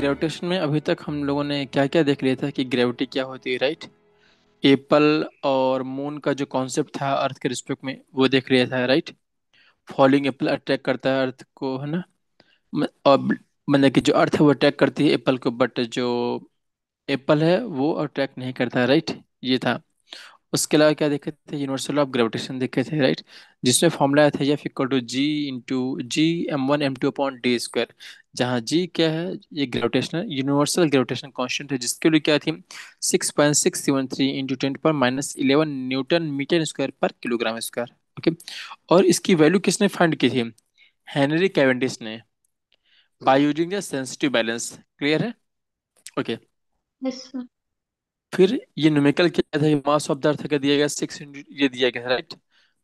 Gravitation में अभी तक हम लोगों ने क्या क्या देख लिया था कि ग्रेविटी क्या होती है, राइट। एप्पल और मून का जो कॉन्सेप्ट था अर्थ के रिस्पेक्ट में वो देख लिया था, राइट। फॉलिंग एप्पल अट्रैक्ट करता है अर्थ को, है ना। और मतलब कि जो अर्थ है वो अट्रैक्ट करती है एप्पल को, बट जो एप्पल है वो अट्रैक्ट नहीं करता, राइट। ये था। उसके अलावा क्या देखे थे, यूनिवर्सल ऑफ ग्रेविटेशन देखे थे, राइट। जिसमें फॉर्मूला था F equal to G into G m1 m2 upon D square. जहाँ जी क्या है, ये ग्रेविटेशनल यूनिवर्सल ग्रेविटेशन कांस्टेंट है, जिसके लिए क्या थी 6.673 इंटू 10 पर -11 न्यूटन मीटर स्क्वायर पर किलोग्राम स्क्वायर। ओके। और इसकी वैल्यू किसने फाइंड की थी, हेनरी कैवेंडिश ने, by using the sensitive balance. Clear है। ओके। Yes sir. फिर ये न्यूमेरिकल क्या था, मास ऑफ द अर्थ का दिया गया 6, ये दिया गया है, राइट।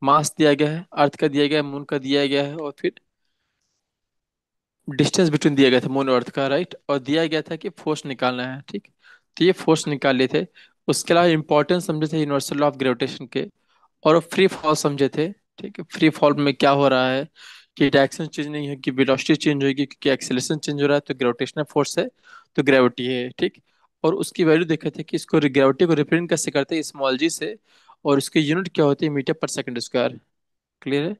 मास दिया गया है अर्थ का, दिया गया है मून का, दिया गया है, और फिर डिस्टेंस बिटवीन दिया गया था मून और अर्थ का, राइट। और दिया गया था कि फोर्स निकालना है, ठीक। तो ये फोर्स निकाल लिए थे। उसके अलावा इंपॉर्टेंस समझे थे यूनिवर्सल ऑफ ग्रेविटेशन के, और फ्री फॉल समझे थे। ठीक है, फ्री फॉल में क्या हो रहा है कि डायरेक्शन चेंज नहीं होगी, वेलोसिटी चेंज होगी, क्योंकि एक्सेलरेशन चेंज हो रहा है, तो ग्रेविटेशनल फोर्स है, तो ग्रेविटी है, ठीक। और उसकी वैल्यू देखे थे कि इसको ग्रेविटी को रिप्रेजेंट कैसे करते हैं, स्मॉल जी से, और उसकी यूनिट क्या होती है, metre per second square. Clear है।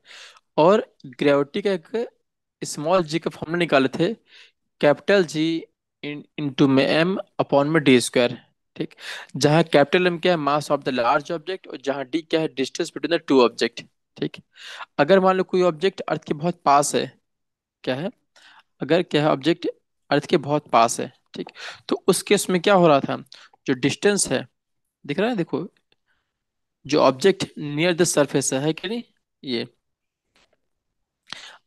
और ग्रेविटी का एक स्मॉल जी का फॉर्मूला निकाले थे, कैपिटल जी इंटू में एम अपॉन में डी स्क्वायर। ठीक। जहाँ कैपिटल एम क्या है, mass of the large object, और जहाँ डी क्या है, distance between the two object. ठीक। अगर मान लो कोई ऑब्जेक्ट अर्थ के बहुत पास है, क्या है, अगर क्या है ऑब्जेक्ट अर्थ के बहुत पास है, ठीक। तो उस केस में क्या हो रहा था, जो डिस्टेंस है, दिख रहा है, देखो, जो ऑब्जेक्ट नियर द सरफेस है कि नहीं, ये,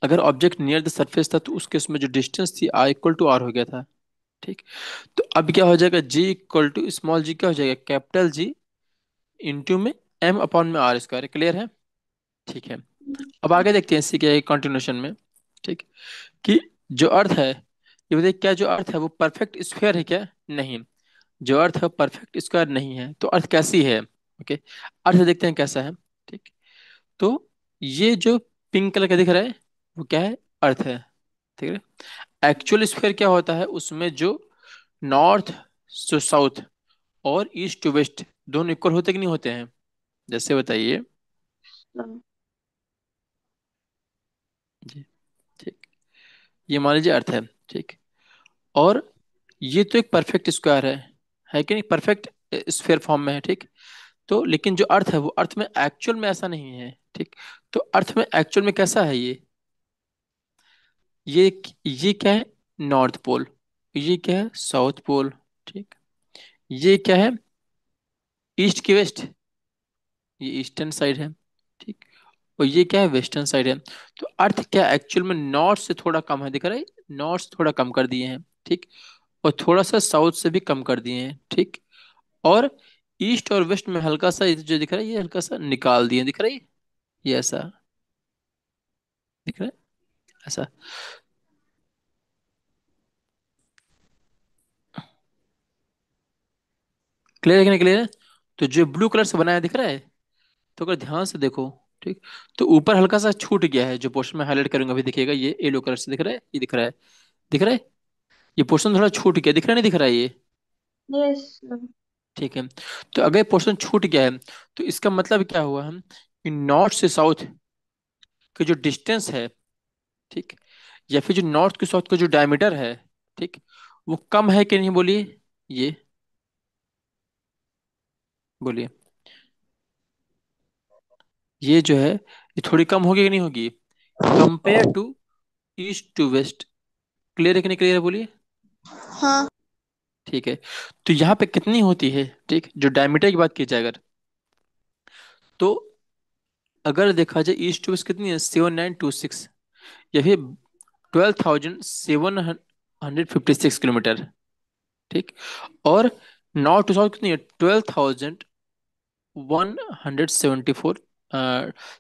अगर ऑब्जेक्ट नियर द सरफेस था तो उस केस में जो डिस्टेंस थी आई इक्वल टू आर हो गया था, ठीक। तो अब क्या हो जाएगा, जी इक्वल टू स्मॉल जी क्या हो जाएगा, कैपिटल जी इंटू में एम अपॉन में आर स्क्वायर। क्लियर है। ठीक है। अब आगे देखते हैं इसी के कंटिन्यूशन में, ठीक, कि जो अर्थ है, ये बताइए क्या जो अर्थ है वो परफेक्ट स्क्वायर है क्या, नहीं। जो अर्थ है परफेक्ट स्क्वायर नहीं है, तो अर्थ कैसी है। ओके। अर्थ देखते हैं कैसा है, ठीक। तो ये जो पिंक कलर का दिख रहा है वो क्या है, अर्थ है, ठीक है। एक्चुअल स्क्वायर क्या होता है, उसमें जो नॉर्थ टू साउथ और ईस्ट टू वेस्ट दोनों इक्वल होते कि नहीं होते हैं, जैसे बताइए। जी। ठीक। ये मान लीजिए अर्थ है, ठीक। और ये तो एक परफेक्ट स्क्वायर है कि नहीं, परफेक्ट स्फेयर फॉर्म में है, ठीक। तो लेकिन जो अर्थ है वो अर्थ में एक्चुअल में ऐसा नहीं है, ठीक। तो अर्थ में एक्चुअल में कैसा है ये ये क्या है, नॉर्थ पोल, ये क्या है, साउथ पोल, ठीक। ये क्या है, ईस्ट की वेस्ट, ये ईस्टर्न साइड है, ठीक। और ये क्या है, वेस्टर्न साइड है। तो अर्थ क्या एक्चुअल में नॉर्थ से थोड़ा कम है, दिख रहा है, नॉर्थ से थोड़ा कम कर दिए हैं, ठीक। और थोड़ा सा साउथ से भी कम कर दिए हैं, ठीक। और ईस्ट और वेस्ट में हल्का सा ये जो दिख रहा है, ये हल्का सा निकाल दिए, दिख रहा है, ये ऐसा दिख रहा है, ऐसा। क्लियर है कि नहीं, क्लियर है। तो जो ब्लू कलर से बनाया दिख रहा है, तो अगर ध्यान से देखो, ठीक, तो ऊपर हल्का सा छूट गया है, जो पोर्शन में हाईलाइट करूंगा अभी दिखेगा, ये येलो कलर से दिख रहा है, ये दिख रहा है, दिख रहा है। ये पोर्शन थोड़ा छूट गया, दिख रहा है, नहीं दिख रहा है ये, यस। ठीक है। तो अगर पोर्शन छूट गया है, तो इसका मतलब क्या हुआ, हम कि नॉर्थ से साउथ की जो डिस्टेंस है, ठीक, या फिर जो नॉर्थ के साउथ का जो डायमीटर है, ठीक, वो कम है कि नहीं, बोलिए, ये बोलिए, ये जो है ये थोड़ी कम होगी कि नहीं होगी, compare to east to west. Clear है कि नहीं, क्लियर है, बोलिए। हाँ। ठीक है। तो यहाँ पे कितनी होती है, ठीक, जो डायमीटर की बात की जाए अगर, तो अगर देखा जाए ईस्ट टू वेस्ट कितनी है, 7926, या फिर 12,756 किलोमीटर, ठीक। और नॉर्थ टू साउथ कितनी है, 12,174,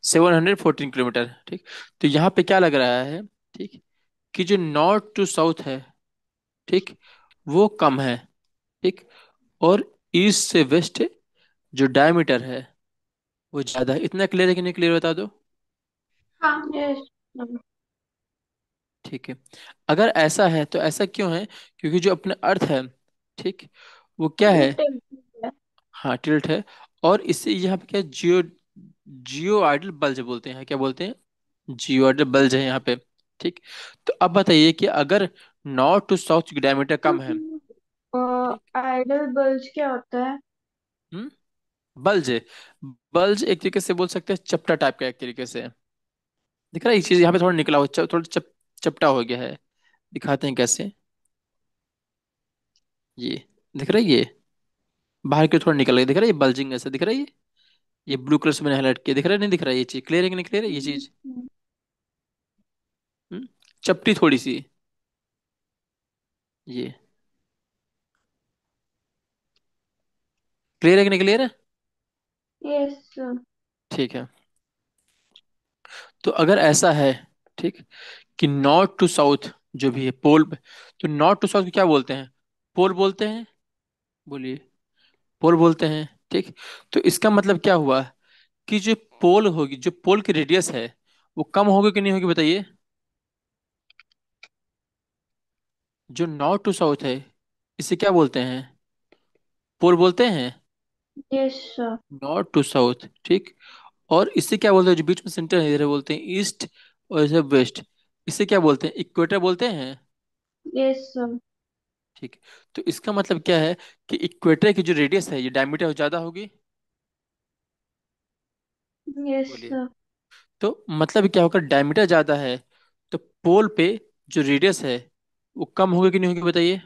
714 किलोमीटर, ठीक। तो यहाँ पे क्या लग रहा है, ठीक, कि जो नॉर्थ टू साउथ है, ठीक, वो कम है, ठीक। और ईस्ट से वेस्ट जो डायमीटर है वो ज्यादा है। इतना क्लियर है कि नहीं, क्लियर बता दो। हाँ। यस। ठीक है। अगर ऐसा है तो ऐसा क्यों है? क्योंकि जो अपना अर्थ है, ठीक, वो क्या वो है? टिल्ट है। हाँ, टिल्ट है। और इससे यहाँ पे क्या है, जियो जियो आइडल बल्ज बोलते हैं, क्या बोलते हैं? जियो आइडल बल्ज है यहाँ पे। ठीक। तो अब बताइए कि अगर नॉर्थ टू साउथ की डायमीटर कम है, ठीक। आइडल बल्ज क्या होता है? हम्म। बल्ज, बल्ज एक तरीके से बोल सकते हैं चपटा टाइप का, एक तरीके से। दिख रहा है ये चीज यहाँ पे थोड़ा निकला हो, थोड़ा चपटा हो गया है। दिखाते हैं कैसे। ये दिख रहा है ये, बाहर की ओर थोड़ा निकल गया, दिख रहा है ये बल्जिंग ऐसा दिख रहा है ये ब्लू कलर से मैंने हाईलाइट किया, दिख रहा है नहीं दिख रहा है? ये चीज क्लियर है कि नहीं क्लियर है ये चीज? हम्म, हम्म। चपटी थोड़ी सी, ये क्लियर है कि नहीं क्लियर है? यस। ठीक है। तो अगर ऐसा है, ठीक, कि नॉर्थ टू साउथ जो भी है पोल, तो नॉर्थ टू साउथ को क्या बोलते हैं? पोल बोलते हैं। बोलिए। पोल बोलते हैं, ठीक। तो इसका मतलब क्या हुआ कि जो पोल होगी, जो पोल की रेडियस है, वो कम होगी कि नहीं होगी बताइए? जो नॉर्थ टू साउथ है, इसे क्या बोलते हैं? पोल बोलते हैं। यस। नॉर्थ टू साउथ, ठीक। और इसे क्या बोलते हैं, जो बीच में सेंटर है, इधर बोलते हैं ईस्ट, और इसे वेस्ट। इसे क्या बोलते हैं? इक्वेटर बोलते हैं। यस। ठीक। तो इसका मतलब क्या है कि इक्वेटर की जो रेडियस है, ये डायमीटर हो ज्यादा होगी। यस। बोलिए। तो मतलब क्या होगा, डायमीटर ज्यादा है तो पोल पे जो रेडियस है वो कम होगी कि नहीं होगी बताइए?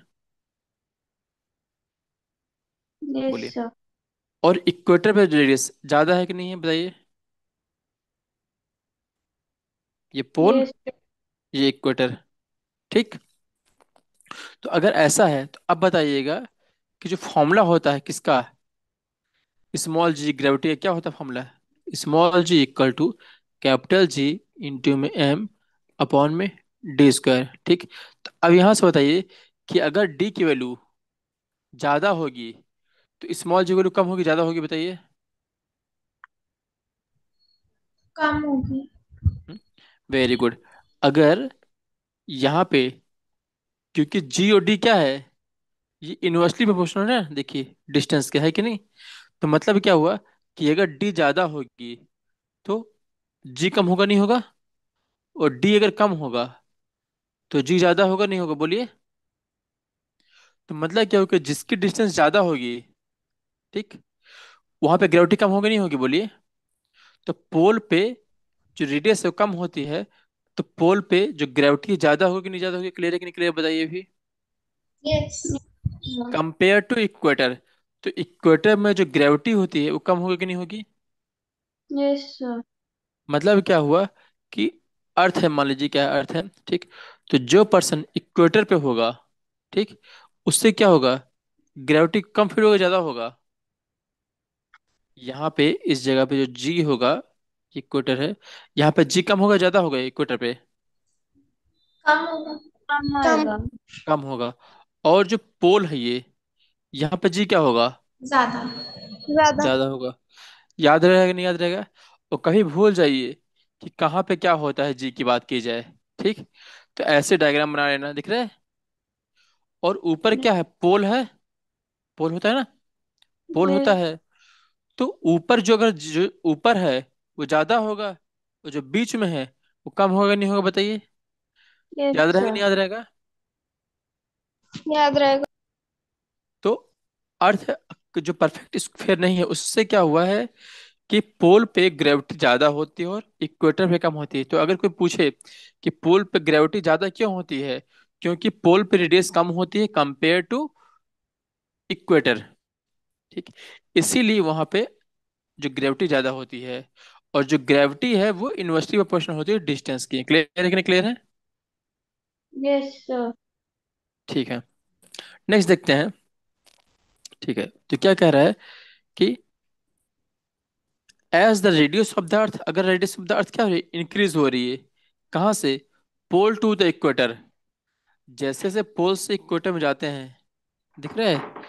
बोलिए। यस। और इक्वेटर पे जो रेडियस ज्यादा है कि नहीं है बताइए? ये पोल, यस। ये इक्वेटर, ठीक। तो अगर ऐसा है तो अब बताइएगा कि जो फॉर्मूला होता है किसका, स्मॉल जी ग्रेविटी का क्या होता है formula? Small G equal to capital G into में एम अपॉन में डी स्क्वायर, ठीक। तो अब यहां से बताइए कि अगर डी की वैल्यू ज्यादा होगी तो स्मॉल जी की वैल्यू कम होगी ज्यादा होगी बताइए? कम होगी। Very good. अगर यहाँ पे, क्योंकि जी और डी क्या है, ये इन्वर्सली प्रोपोर्शनल है, देखिए डिस्टेंस क्या है कि नहीं। तो मतलब क्या हुआ कि अगर डी ज्यादा होगी तो जी कम होगा नहीं होगा, और डी अगर कम होगा तो जी ज्यादा होगा नहीं होगा, बोलिए। तो मतलब क्या होगा, जिसकी डिस्टेंस ज्यादा होगी, ठीक, वहां पे ग्रेविटी कम होगी नहीं होगी, बोलिए। तो पोल पे जो रेडियस है वो कम होती है, तो पोल पे जो ग्रेविटी ज्यादा होगी नहीं ज्यादा होगी, क्लियर है कि नहीं क्लियर बताइए भी। यस। कंपेयर टू इक्वेटर, तो इक्वेटर में जो ग्रेविटी होती है वो कम होगी कि नहीं होगी? यस। मतलब क्या हुआ कि अर्थ है, मान लीजिए क्या अर्थ है, ठीक। तो जो पर्सन इक्वेटर पे होगा, ठीक, उससे क्या होगा, ग्रेविटी कम फील होगा ज्यादा होगा? यहाँ पे इस जगह पे जो जी होगा, इक्वेटर है, यहाँ पे जी कम होगा ज्यादा होगा इक्वेटर पे? कम होगा। कम कम। आएगा। कम होगा। और जो पोल है ये, यहाँ पे जी क्या होगा? ज्यादा। ज्यादा। ज्यादा होगा। याद रहेगा कि नहीं याद रहेगा? और कभी भूल जाइए कि कहाँ पे क्या होता है जी की बात की जाए, ठीक। तो ऐसे डायग्राम बना लेना, दिख रहा है। और ऊपर क्या है, पोल है, पोल होता है ना, पोल होता यस। है। तो ऊपर जो, अगर जो ऊपर है वो ज्यादा होगा, और जो बीच में है वो कम होगा नहीं होगा बताइए? याद यस। रहेगा नहीं याद रहेगा? याद रहेगा। तो अर्थ जो परफेक्ट स्क्वायर नहीं है, उससे क्या हुआ है कि पोल पे ग्रेविटी ज्यादा होती है और इक्वेटर पे कम होती है। तो अगर कोई पूछे कि पोल पे ग्रेविटी ज्यादा क्यों होती है, क्योंकि पोल पे रेडियस कम होती है कंपेयर टू इक्वेटर, ठीक। इसीलिए वहां पे जो ग्रेविटी ज्यादा होती है, और जो ग्रेविटी है वो इन्वर्सली प्रोपोर्शनल होती है डिस्टेंस की, क्लियर है कि नहीं क्लियर है? यस। ठीक है। नेक्स्ट देखते हैं। ठीक है, तो क्या कह रहा है कि as the radius of the earth, अगर रेडियस ऑफ द अर्थ क्या हो रही है, इंक्रीज हो रही है, कहाँ से? Pole to the equator. जैसे जैसे पोल से इक्वेटर में जाते हैं, दिख रहा है,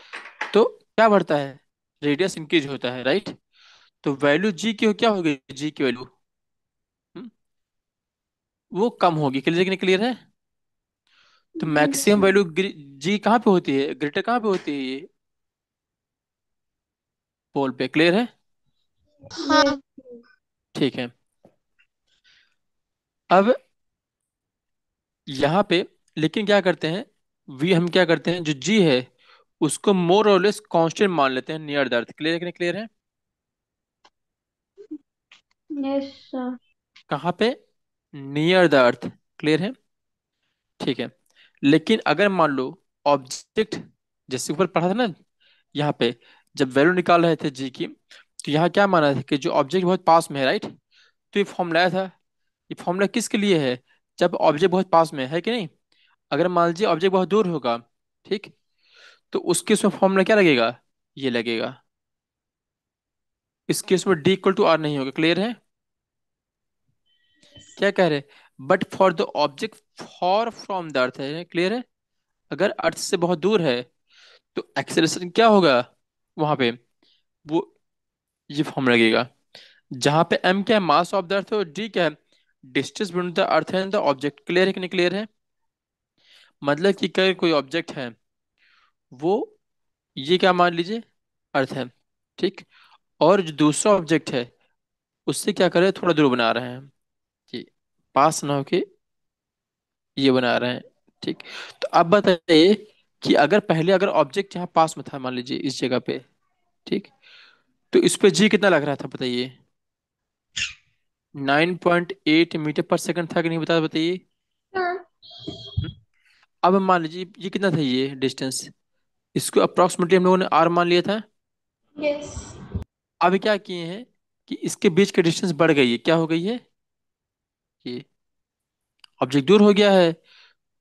तो क्या बढ़ता है, रेडियस इंक्रीज होता है, राइट। तो वैल्यू जी की क्या होगी, जी की वैल्यू वो कम होगी, क्लियर कि नहीं क्लियर है? तो yes, मैक्सिमम वैल्यू जी कहाँ पे होती है, ग्रेटर कहाँ पे होती है, ये पोल पे। क्लियर है? yes, ठीक है। अब यहाँ पे लेकिन क्या करते हैं, वी हम क्या करते हैं, जो जी है उसको मोर और लेस कांस्टेंट मान लेते हैं नियर द अर्थ। क्लियर है कि नहीं? क्लियर है? yes, sir. कहाँ पे? Near the earth. क्लियर है? ठीक है। लेकिन अगर मान लो ऑब्जेक्ट, जैसे ऊपर पढ़ा था ना यहाँ पे, जब वैल्यू निकाल रहे थे जी की, तो यहाँ क्या माना था कि जो ऑब्जेक्ट बहुत पास में है, राइट? तो ये फॉर्मूला आया था। ये फॉर्मूला किसके लिए है? जब ऑब्जेक्ट बहुत पास में है कि नहीं? अगर मान लीजिए ऑब्जेक्ट बहुत दूर होगा, ठीक, तो उस केस में फॉर्मूला क्या लगेगा? ये लगेगा। इस केस में डी इक्वल टू आर नहीं होगा। क्लियर है? क्या कह रहे? But for the object for from the earth है। क्लियर है? अगर अर्थ से बहुत दूर है तो एक्सेलरेशन क्या होगा वहां पे? वो ये फॉर्म लगेगा, जहां पे एम क्या है, मास ऑफ द अर्थ, और डी क्या है, distance between the earth and the object. Clear है कि नहीं? क्लियर है? मतलब कि अगर कोई ऑब्जेक्ट है, वो ये क्या मान लीजिए, अर्थ है, ठीक, और जो दूसरा ऑब्जेक्ट है उससे क्या करे, थोड़ा दूर बना रहे हैं, कि पास ना होके ये बना रहे हैं, ठीक। तो अब बताइए कि अगर पहले अगर ऑब्जेक्ट यहाँ पास में था, मान लीजिए इस जगह पे, ठीक, तो इस पे जी कितना लग रहा था बताइए? 9.8 मीटर पर सेकंड था कि नहीं, बता बताइए। हाँ, हम्म? अब मान लीजिए ये कितना था, ये डिस्टेंस, इसको अप्रोक्सीमेटली हम लोगों ने आर मान लिया था। yes, अब क्या किए हैं कि इसके बीच की डिस्टेंस बढ़ गई है। क्या हो गई है? ये ऑब्जेक्ट दूर हो गया है,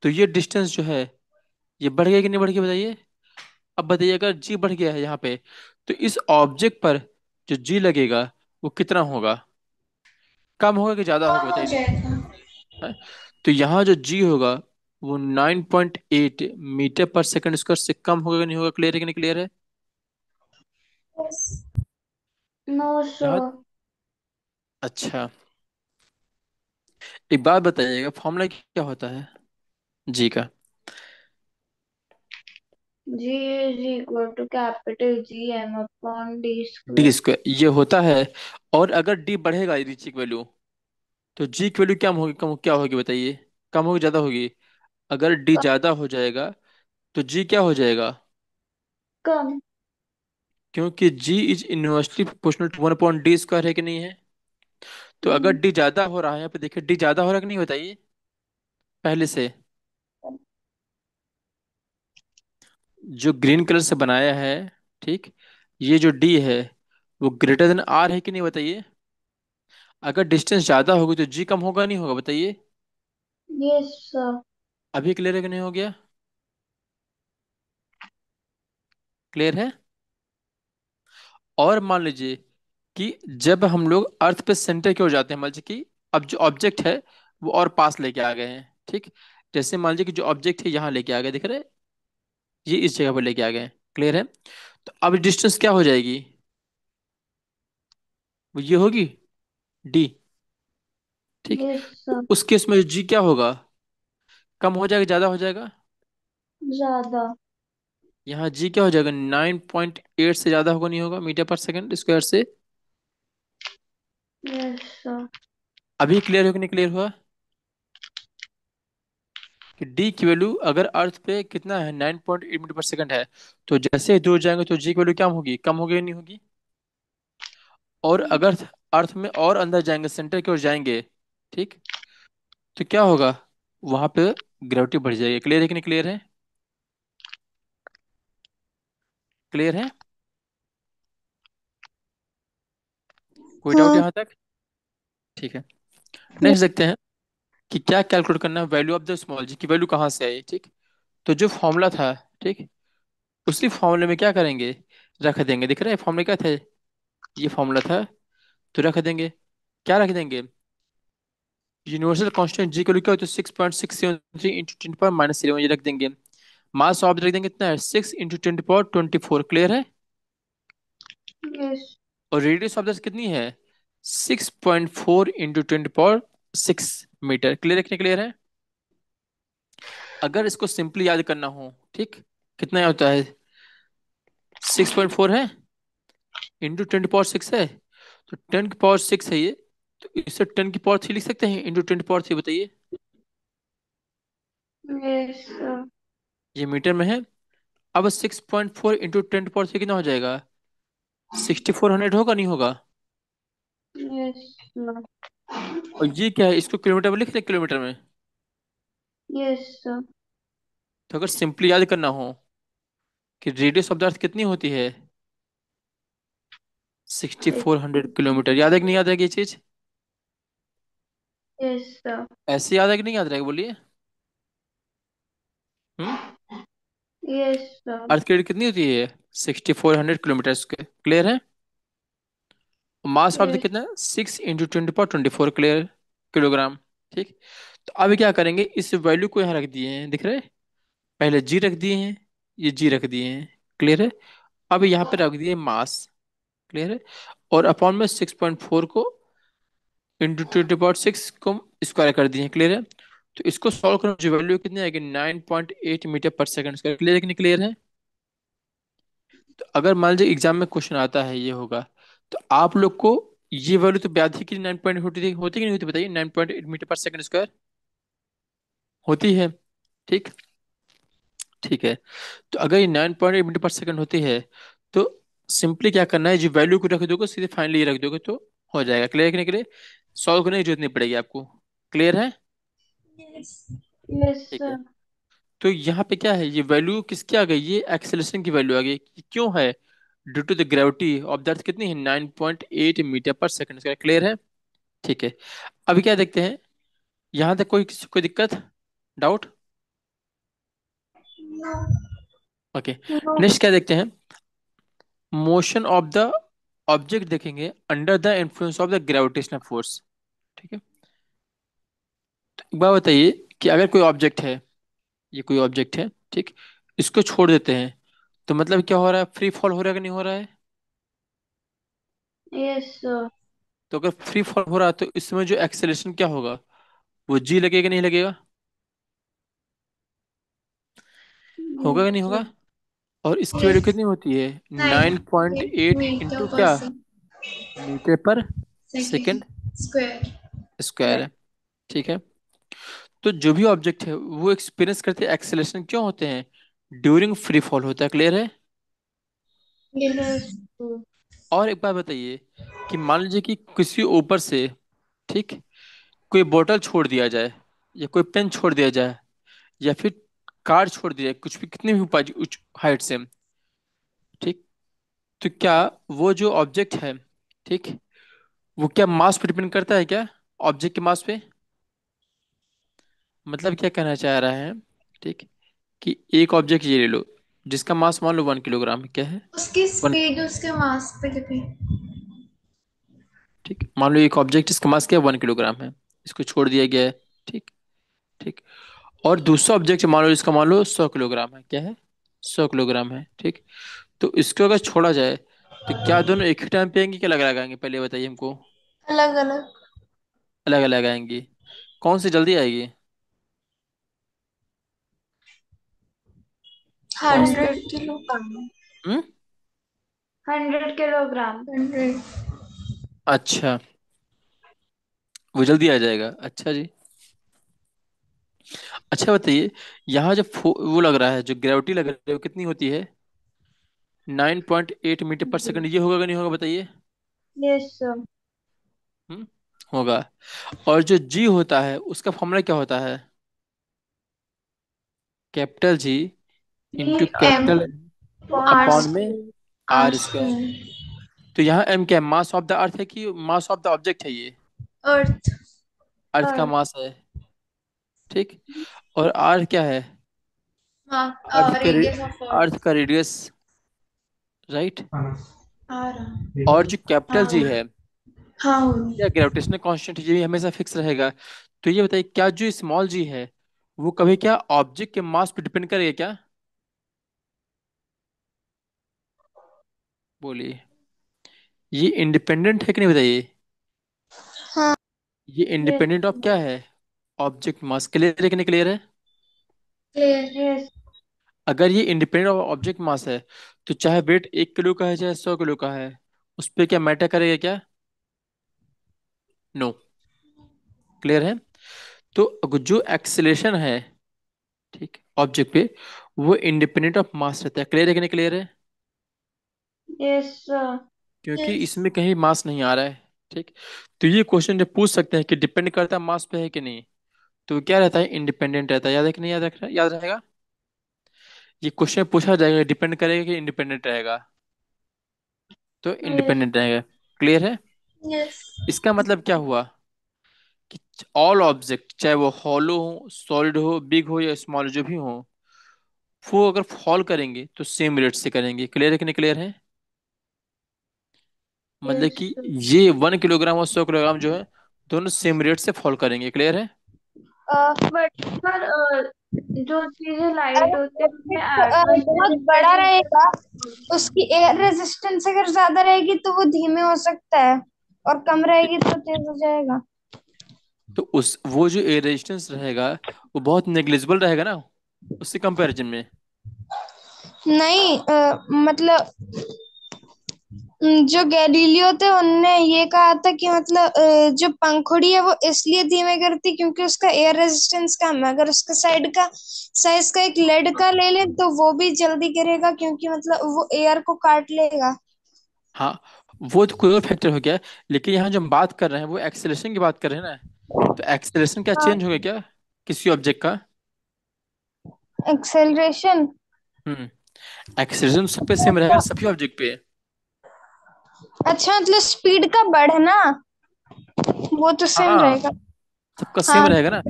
तो ये डिस्टेंस जो है ये बढ़ गया कि नहीं बढ़ गया बताइए? अब बताइए अगर जी बढ़ गया है यहाँ पे, तो इस ऑब्जेक्ट पर जो जी लगेगा वो कितना होगा? कम होगा कि ज्यादा होगा कम हो बताइए तो? जाएगा। है? तो यहाँ जो जी होगा वो 9.8 मीटर पर सेकंड स्क्वायर से कम होगा कि नहीं होगा? क्लियर है कि नहीं? क्लियर है? Yes. No, यहाँ sir. अच्छा, एक बात बताइएगा, फॉर्मूला क्या होता है जी का? G is equal to capital G M upon D D square. Square ये होता है। और अगर डी बढ़ेगा रीचिंग वैल्यू, तो जी की वैल्यू क्या होगी, कम क्या होगी बताइए? कम होगी ज्यादा होगी? अगर डी कम, ज्यादा हो जाएगा तो जी क्या हो जाएगा? कम, क्योंकि G is inversely proportional to 1/d² है कि नहीं है? तो अगर डी ज्यादा हो रहा है, यहाँ पे देखिए डी ज्यादा हो रहा है कि नहीं बताइए पहले से? जो ग्रीन कलर से बनाया है, ठीक, ये जो डी है वो ग्रेटर देन आर है कि नहीं बताइए? अगर डिस्टेंस ज्यादा होगी तो जी कम होगा नहीं होगा बताइए? yes, sir. अभी क्लियर है कि नहीं हो गया? क्लियर है? और मान लीजिए कि जब हम लोग अर्थ पे सेंटर की ओर जाते हैं, मान लीजिए कि अब जो ऑब्जेक्ट है वो और पास लेके आ गए हैं, ठीक, जैसे मान लीजिए कि जो ऑब्जेक्ट है यहाँ लेके आ गए, दिख रहे हैं? ये इस जगह पर लेके आ गए। क्लियर है? तो अब डिस्टेंस क्या हो जाएगी? वो ये होगी डी, ठीक। Yes, तो sir. उस केस में जी क्या होगा? कम हो जाएगा ज्यादा हो जाएगा? ज्यादा। यहाँ जी क्या हो जाएगा? 9.8 से ज्यादा होगा नहीं होगा, मीटर पर सेकंड स्क्वायर से? Yes, sir. अभी क्लियर हो कि नहीं क्लियर हुआ कि डी की वैल्यू अगर अर्थ पे कितना है, 9.8 मीटर पर सेकंड है, तो जैसे ही दूर जाएंगे तो जी की वैल्यू क्या होगी, कम होगी या नहीं होगी? और अगर अर्थ में और अंदर जाएंगे, सेंटर की ओर जाएंगे, ठीक, तो क्या होगा वहां पे? ग्रेविटी बढ़ जाएगी। क्लियर है कि नहीं? क्लियर है? क्लियर है? कोई डाउट हाँ, यहाँ तक? ठीक है। नेक्स्ट देखते हैं कि क्या कैलकुलेट करना है, वैल्यू ऑफ द स्मॉल जी की वैल्यू कहाँ से आई, ठीक। तो जो फॉर्मूला था, ठीक, उसी फॉर्मूले में क्या करेंगे, रख देंगे। दिख रहा है फॉर्मूला क्या था? ये फॉर्मूला था, तो रख देंगे। क्या रख देंगे? यूनिवर्सल कांस्टेंट जी को लिखा हो तो 6.673 इंटू 10 पर -11 ये रख देंगे। मास ऑफ रख देंगे कितना है, 6 इंटू 10 पर 24। क्लियर है? yes. और रेडियस ऑफ द कितनी है, 6.4 इंटू 10 पर 6 मीटर। क्लियर है कि नहीं? क्लियर है? अगर इसको सिंपली याद करना हो, ठीक, कितना होता है, 6.4 है, इंटू 10 की पावर 6 है, तो 10 की पावर 6 है ये, तो इससे 10 की पावर 3 लिख सकते हैं इंटू 10 की पावर 3, बताइए। Yes sir. ये मीटर में है। अब 6.4 इंटू 10 की पावर 3 कितना हो जाएगा, 6400 होगा नहीं होगा। Yes sir. और ये क्या है, इसको किलोमीटर में लिख रहे हैं, किलोमीटर में। Yes sir. तो अगर सिंपली याद करना हो कि रेडियस ऑफ द अर्थ कितनी होती है, 6400 किलोमीटर, याद है कि नहीं याद है ये चीज। Yes sir. ऐसे याद है कि नहीं याद रहेगा, बोलिए। हम्म। Yes sir. अर्थ की रेडियस कितनी होती है, 6400 किलोमीटर स्क्वायर, क्लियर है। Mass of the yes. कितना है, 6 इंटू 10 की पावर 24, क्लियर, किलोग्राम। ठीक। तो अभी क्या करेंगे, इस वैल्यू को यहाँ रख दिए हैं, दिख रहे हैं, पहले जी रख दिए हैं, ये जी रख दिए हैं, क्लियर है। अब यहाँ पे रख दिए मास, क्लियर है। और अपॉन में 6.4 को इंटू 10 की पावर 6 को स्क्वायर कर दिए, क्लियर है। तो इसको सॉल्व करो, जो वैल्यू कितनी आएगी, 9.8 metre per second square, clear है कि नहीं, क्लियर है। तो अगर मान लीजिए एग्जाम में क्वेश्चन आता है ये होगा, तो आप लोग को ये वैल्यू तो याद है कि 9 पॉइंट होती कि नहीं होती, बताइए, 9.8 मीटर पर सेकंड स्क्वायर होती है, ठीक। ठीक है। तो अगर ये 9.8 मीटर पर सेकंड होती है, तो सिंपली क्या करना है, जो वैल्यू को रख दोगे सीधे फाइनली रख दोगे तो हो जाएगा, क्लियर करने के लिए सॉल्व करने की जरूरत नहीं पड़ेगी आपको, क्लियर है। यस ठीक है। सर। तो यहाँ पे क्या है, ये वैल्यू किसकी आ गई, ये एक्सेलरेशन की वैल्यू आ गई, कि क्यों है, due to the gravity of the earth कितनी है, 9.8 metre per second square, clear है। ठीक है। अभी क्या देखते हैं, यहाँ तक कोई दिक्कत, डाउट। ओके। नो। नेक्स्ट क्या देखते हैं, मोशन ऑफ द ऑब्जेक्ट देखेंगे under the influence of the gravitational force, ठीक है। तो एक बात बताइए कि अगर कोई ऑब्जेक्ट है, ये कोई ऑब्जेक्ट है, ठीक, इसको छोड़ देते हैं, तो मतलब क्या हो रहा है, फ्री फॉल हो रहा है कि नहीं हो रहा है। Yes sir. तो अगर फ्री फॉल हो रहा है तो इसमें जो एक्सेलरेशन क्या होगा, वो जी लगेगा नहीं लगेगा, होगा कि यस नहीं होगा। सर। और इसकी वैल्यू यस। कितनी होती है, nine nine point eight eight metre into per क्या, second metre per second square. Square है, ठीक है। तो जो भी ऑब्जेक्ट है वो एक्सपीरियंस करते हैं एक्सेलरेशन, क्यों होते हैं, ड्यूरिंग फ्री फॉल होता है, क्लियर है। Yes sir. और एक बात बताइए कि मान लीजिए कि किसी ऊपर से, ठीक, कोई बोतल छोड़ दिया जाए, या कोई पेन छोड़ दिया जाए, या फिर कार छोड़ दिया जाए, कुछ भी कितनी भी ऊंचाई उच्च हाइट से, ठीक, तो क्या वो जो ऑब्जेक्ट है, ठीक, वो क्या मास पे डिपेंड करता है क्या, ऑब्जेक्ट के मास पे, मतलब क्या कहना चाह रहा है, ठीक, कि एक ऑब्जेक्ट ये ले लो जिसका मास मान लो 1 किलोग्राम है, क्या है, उसकी वन, स्पीड उसके मास पे डिपेंड। ठीक, मान लो एक ऑब्जेक्ट इसका मास क्या है, 1 किलोग्राम है, इसको छोड़ दिया गया है, ठीक। ठीक। और दूसरा ऑब्जेक्ट मान लो, इसका मान लो 100 किलोग्राम है, क्या है, 100 किलोग्राम है, ठीक। तो इसको अगर छोड़ा जाए, तो क्या दोनों एक ही टाइम पे आएंगे, क्या अलग अलग आएंगे, पहले बताइए हमको। अलग अलग। अलग अलग आएंगी, कौन सी जल्दी आएगी, कौन सी। 100 किलोग्राम। हम्म। 100 किलोग्राम। 100। अच्छा, वो जल्दी आ जाएगा, अच्छा जी। अच्छा बताइए, यहाँ जो वो लग रहा है, जो ग्रेविटी लग रही है वो कितनी होती है, 9.8 मीटर पर सेकंड, ये होगा कि नहीं होगा, बताइए। Yes sir. हम्म। होगा। और जो जी होता है उसका फॉर्मूला क्या होता है, capital G E into M capital R upon में square. R R square. Square. तो यहाँ एम क्या है, मास ऑफ द अर्थ है कि मास ऑफ द ऑब्जेक्ट है, ये अर्थ। अर्थ का अर्थ। मास है, ठीक। और आर क्या है, अर्थ हाँ, का रेडियस ऑफ अर्थ अर्थ। का रेडियस, राइट। आ रहा। और जो कैपिटल जी हाँ। है, हाँ हो या ग्रेविटेशनल कांस्टेंट, ये हमेशा फिक्स रहेगा। तो ये बताइए, क्या जो स्मॉल जी है वो कभी क्या ऑब्जेक्ट के मास पे डिपेंड करेगा क्या, बोलिए। ये इंडिपेंडेंट है कि नहीं, बताइए। ये यस। इंडिपेंडेंट ऑफ क्या है, ऑब्जेक्ट मास, क्लियर है कि नहीं, क्लियर है। यस। अगर ये इंडिपेंडेंट ऑब्जेक्ट मास है, तो चाहे वेट 1 किलो का है चाहे 100 किलो का है, उस पर क्या मैटर करेगा क्या? नो। क्लियर है? तो अगर जो एक्सेलेरेशन है, ठीक, ऑब्जेक्ट पे, वो इंडिपेंडेंट ऑफ मास रहता है। क्लियर है कि नहीं क्लियर है? Yes sir. क्योंकि इसमें कहीं मास नहीं आ रहा है। ठीक। तो ये क्वेश्चन जब पूछ सकते हैं कि डिपेंड करता है मास पे है कि नहीं, तो क्या रहता है? इंडिपेंडेंट रहता है। याद है कि नहीं? याद रहेगा। ये क्वेश्चन पूछा जाएगा डिपेंड करेगा कि इंडिपेंडेंट रहेगा, तो यस। इंडिपेंडेंट रहेगा। क्लियर है? यस। इसका मतलब क्या हुआ कि ऑल ऑब्जेक्ट, चाहे वो हॉलो हो, सॉलिड हो, बिग हो या स्मॉल जो भी हो, वो अगर फॉल करेंगे तो सेम रेट से करेंगे। क्लियर है कि नहीं क्लियर है? मतलब यस कि ये 1 किलोग्राम और 100 किलोग्राम जो है, दोनों सेम रेट से फॉल करेंगे। क्लियर है? बट सर जो चीजें लाइट होती है उनमें बहुत एटमॉस्फेयर बड़ा रहेगा, टेम्परेचर। उसकी एयर रेजिस्टेंस अगर ज्यादा रहेगी तो वो धीमे हो सकता है, और कम रहेगी तो तेज हो जाएगा। तो उस वो जो एयर रेजिस्टेंस रहेगा, वो बहुत नेग्लिजिबल रहेगा ना उससे कंपैरिजन में। नहीं, मतलब जो गैलीलियो थे उनने ये कहा था कि मतलब जो पंखुड़ी है वो इसलिए धीमे करती क्योंकि उसका एयर रेजिस्टेंस कम है। अगर उसका साइड का साइज का एक लेड का ले लें तो वो भी जल्दी गिरेगा, क्योंकि मतलब वो एयर को काट लेगा। हाँ, वो तो कोई और फैक्टर हो गया, लेकिन यहाँ जो हम बात कर रहे हैं वो एक्सेलरेशन की बात कर रहे हैं ना। तो एक्सेलरेशन क्या हाँ। चेंज हो गया क्या किसी ऑब्जेक्ट का? एक्सेलरेशन। हम्म। एक्सेलरेशन सब पे सेम रहेगा ना, सभी ऑब्जेक्ट पे? अच्छा, मतलब स्पीड का बढ़ना वो तो सेम हाँ, रहेगा। सबका सेम हाँ। रहेगा ना।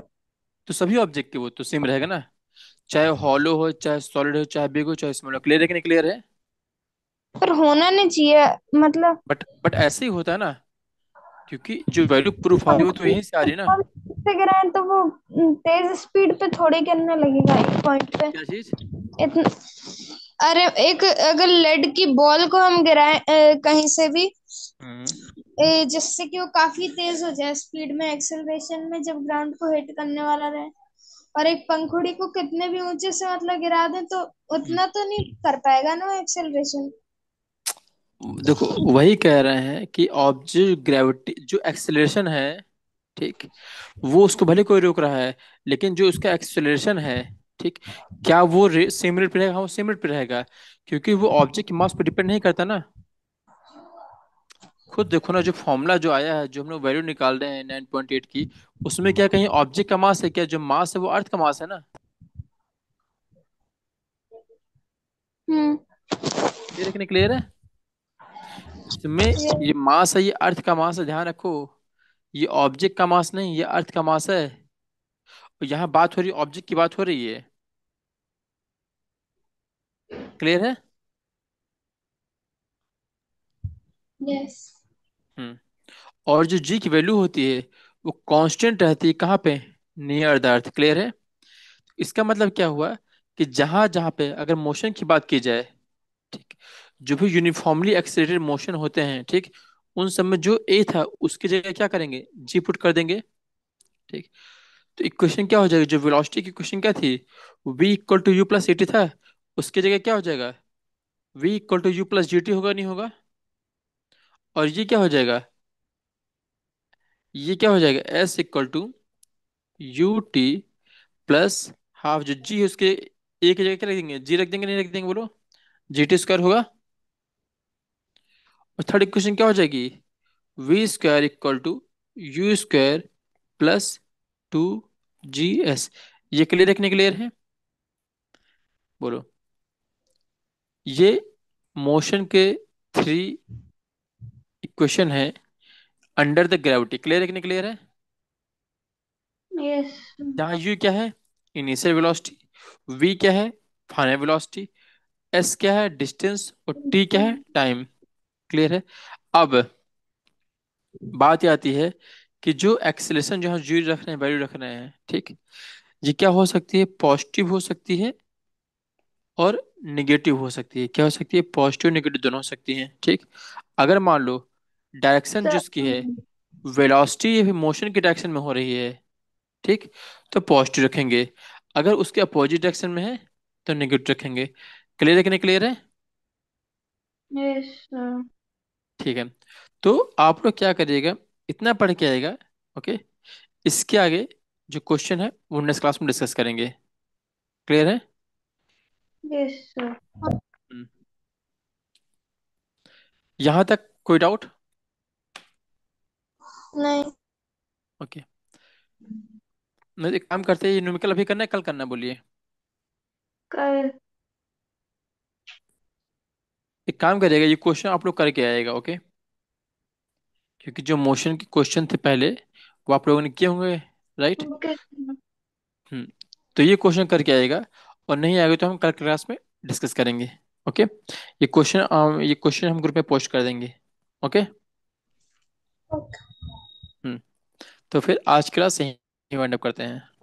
तो सभी ऑब्जेक्ट के वो तो सेम रहेगा ना, चाहे हॉलो हो, चाहे सॉलिड हो, चाहे बिग हो, चाहे स्मॉल हो। क्लियर है कि नहीं क्लियर है? पर होना नहीं चाहिए, मतलब बट ऐसे ही होता है ना, क्योंकि जो वैल्यू प्रूफ आ रही है वो तो पंखुड़ी यहीं से आ रही है ना। से गिराए तो वो तेज स्पीड पे थोड़ी गिरने लगेगा एक पॉइंट पे। क्या चीज? इतना, अरे एक अगर लेड की बॉल को हम गिराएं कहीं से भी, हम्म। जिससे कि वो काफी तेज हो जाए स्पीड में, एक्सेलरेशन में, जब ग्राउंड को हिट करने वाला रहे, और एक पंखुड़ी को कितने भी ऊंचे से मतलब गिरा दें तो हम्म। उतना तो नहीं कर पाएगा ना वो एक्सेलरेशन। देखो, वही कह रहे हैं कि ऑब्जेक्ट ग्रेविटी जो एक्सेलरेशन है, ठीक, वो उसको भले कोई रोक रहा है, लेकिन जो उसका एक्सेलरेशन है, ठीक, क्या वो सेम रेट पे रहेगा? हाँ, वो सेम रेट पे रहेगा, क्योंकि वो ऑब्जेक्ट की मास पे डिपेंड नहीं करता ना। खुद देखो ना, जो फॉर्मूला जो आया है, जो हम लोग वैल्यू निकाल रहे हैं 9.8 की, उसमें क्या कहीं ऑब्जेक्ट का मास है क्या? जो मास है वो अर्थ का मास है ना। हम्म। क्लियर है कि नहीं क्लियर है? इसमें ये मास है, ये अर्थ का मास है, ध्यान रखो। ये ऑब्जेक्ट का मास नहीं, ये अर्थ का मास है। और यहाँ बात हो रही है, ऑब्जेक्ट की बात हो रही है। क्लियर है? यस। हम्म। और जो जी की वैल्यू होती है, वो कांस्टेंट रहती है कहाँ पे? Near the earth. क्लियर है? इसका मतलब क्या हुआ कि जहां जहां पे अगर मोशन की बात की जाए, ठीक, जो भी यूनिफॉर्मली एक्सेलरेटेड मोशन होते हैं, ठीक, उन सब में जो ए था उसकी जगह क्या करेंगे? जी पुट कर देंगे। ठीक। तो इक्वेशन क्या हो जाएगी? जो वेलोसिटी की इक्वेशन क्या थी? v equal to u plus a t था, उसकी जगह क्या हो जाएगा? v equal to u plus g t होगा, नहीं होगा? और ये क्या हो जाएगा? ये क्या हो जाएगा? s equal to u t plus half, जो जी है उसके एक जगह क्या रख देंगे? जी रख देंगे नहीं रख देंगे बोलो? जी टी स्क्वायर होगा। और थर्ड इक्वेशन क्या हो जाएगी? V square equal to u square plus 2 GS। ये क्लियर है कि नहीं क्लियर है? बोलो। ये मोशन के थ्री इक्वेशन है अंडर द ग्रेविटी। क्लियर है कि नहीं क्लियर है? यस। जहाँ यू क्या है? Initial velocity. वी क्या है? Final velocity. एस क्या है? डिस्टेंस। और टी क्या है? टाइम। क्लियर है? अब बात ये आती है कि जो एक्सेलेरेशन जो हम जी रख रहे हैं, वैल्यू रख रहे हैं, ठीक, ये क्या हो सकती है? पॉजिटिव हो सकती है और निगेटिव हो सकती है। क्या हो सकती है? पॉजिटिव निगेटिव दोनों हो सकती हैं। ठीक। अगर मान लो डायरेक्शन सर जिसकी है, वेलोसिटी मोशन की डायरेक्शन में हो रही है, ठीक, तो पॉजिटिव रखेंगे। अगर उसके अपोजिट डायरेक्शन में है तो नेगेटिव रखेंगे। क्लियर है कि नहीं क्लियर है? Yes sir. ठीक है। तो आप लोग क्या करिएगा, इतना पढ़ के आएगा। ओके। इसके आगे जो क्वेश्चन है वो नेक्स्ट क्लास में डिस्कस करेंगे। क्लियर है? Yes sir. हम्म। यहाँ तक कोई डाउट? नहीं। ओके। मैं एक काम करते हैं, ये न्यूमेरिकल अभी करना है कल करना है, बोलिए। कल। एक काम करिएगा, ये क्वेश्चन आप लोग करके आएगा। ओके। क्योंकि जो मोशन के क्वेश्चन थे पहले वो आप लोगों ने किए होंगे, राइट? ओके। हम्म। तो ये क्वेश्चन करके आएगा, और नहीं आएगा तो हम कल क्लास में डिस्कस करेंगे। ओके। ये क्वेश्चन हम ग्रुप में पोस्ट कर देंगे। ओके। ओके। हम्म। तो फिर आज क्लास यहीं वाइंड अप करते हैं।